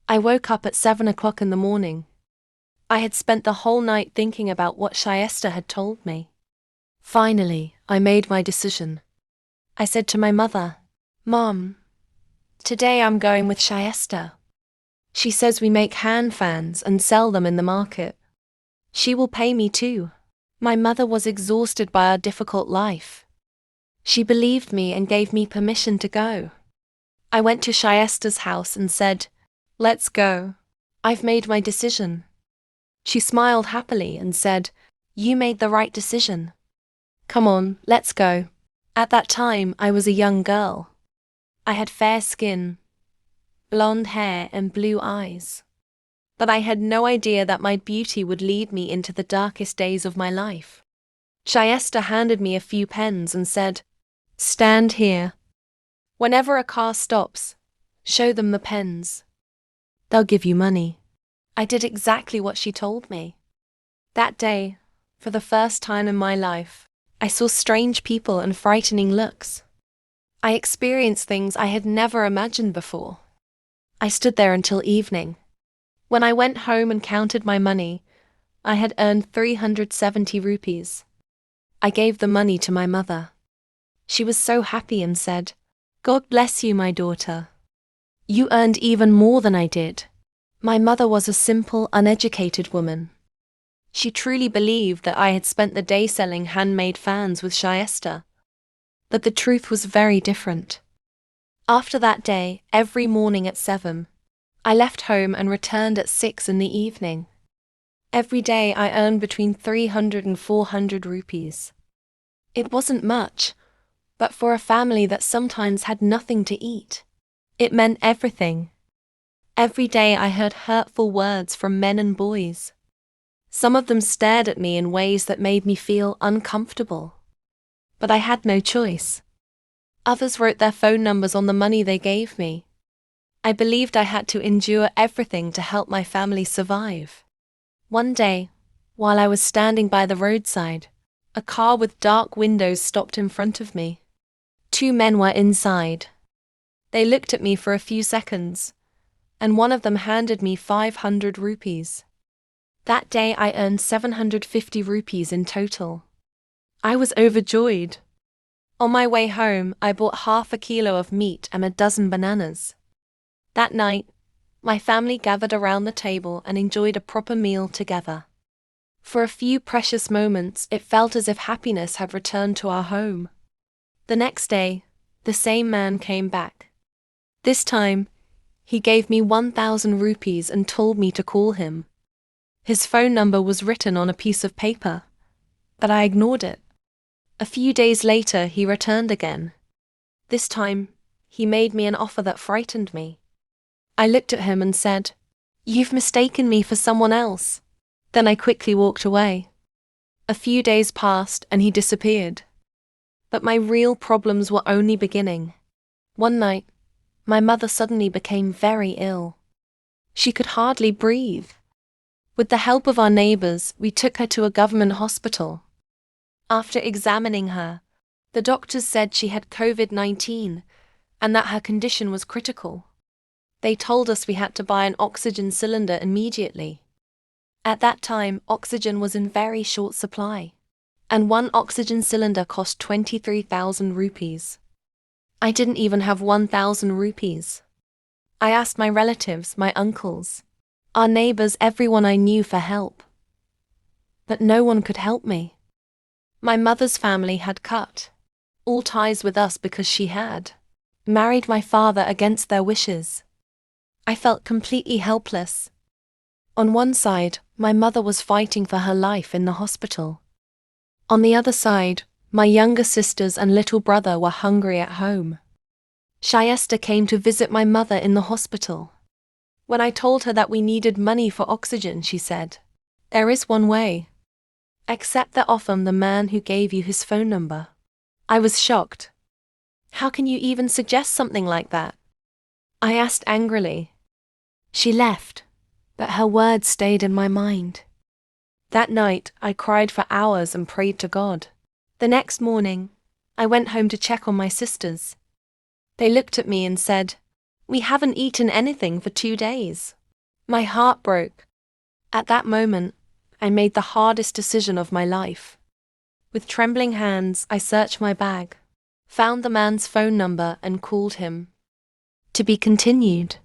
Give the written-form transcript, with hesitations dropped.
I woke up at 7 o'clock in the morning. I had spent the whole night thinking about what Shayesta had told me. Finally, I made my decision. I said to my mother, "Mom, today I'm going with Shayesta. She says we make hand fans and sell them in the market. She will pay me too." My mother was exhausted by our difficult life. She believed me and gave me permission to go. I went to Shayesta's house and said, "Let's go. I've made my decision." She smiled happily and said, "You made the right decision. Come on, let's go." At that time, I was a young girl. I had fair skin, blonde hair and blue eyes. But I had no idea that my beauty would lead me into the darkest days of my life. Shayesta handed me a few pens and said, "Stand here. Whenever a car stops, show them the pens. They'll give you money." I did exactly what she told me. That day, for the first time in my life, I saw strange people and frightening looks. I experienced things I had never imagined before. I stood there until evening. When I went home and counted my money, I had earned 370 rupees. I gave the money to my mother. She was so happy and said, "God bless you, my daughter. You earned even more than I did." My mother was a simple, uneducated woman. She truly believed that I had spent the day selling handmade fans with Shayesta. But the truth was very different. After that day, every morning at 7, I left home and returned at 6 in the evening. Every day I earned between 300 and 400 rupees. It wasn't much, but for a family that sometimes had nothing to eat, it meant everything. Every day I heard hurtful words from men and boys. Some of them stared at me in ways that made me feel uncomfortable. But I had no choice. Others wrote their phone numbers on the money they gave me. I believed I had to endure everything to help my family survive. One day, while I was standing by the roadside, a car with dark windows stopped in front of me. Two men were inside. They looked at me for a few seconds, and one of them handed me 500 rupees. That day I earned 750 rupees in total. I was overjoyed. On my way home, I bought half a kilo of meat and a dozen bananas. That night, my family gathered around the table and enjoyed a proper meal together. For a few precious moments, it felt as if happiness had returned to our home. The next day, the same man came back. This time, he gave me 1,000 rupees and told me to call him. His phone number was written on a piece of paper, but I ignored it. A few days later, he returned again. This time, he made me an offer that frightened me. I looked at him and said, "You've mistaken me for someone else." Then I quickly walked away. A few days passed and he disappeared. But my real problems were only beginning. One night, my mother suddenly became very ill. She could hardly breathe. With the help of our neighbors, we took her to a government hospital. After examining her, the doctors said she had COVID-19 and that her condition was critical. They told us we had to buy an oxygen cylinder immediately. At that time, oxygen was in very short supply, and one oxygen cylinder cost 23,000 rupees. I didn't even have 1,000 rupees. I asked my relatives, my uncles, our neighbors, everyone I knew for help. But no one could help me. My mother's family had cut all ties with us because she had married my father against their wishes. I felt completely helpless. On one side, my mother was fighting for her life in the hospital. On the other side, my younger sisters and little brother were hungry at home. Shayesta came to visit my mother in the hospital. When I told her that we needed money for oxygen, she said, "There is one way. Accept the offer from the man who gave you his phone number." I was shocked. "How can you even suggest something like that?" I asked angrily. She left, but her words stayed in my mind. That night, I cried for hours and prayed to God. The next morning, I went home to check on my sisters. They looked at me and said, We haven't eaten anything for 2 days. My heart broke. At that moment, I made the hardest decision of my life. With trembling hands, I searched my bag, found the man's phone number and called him. To be continued.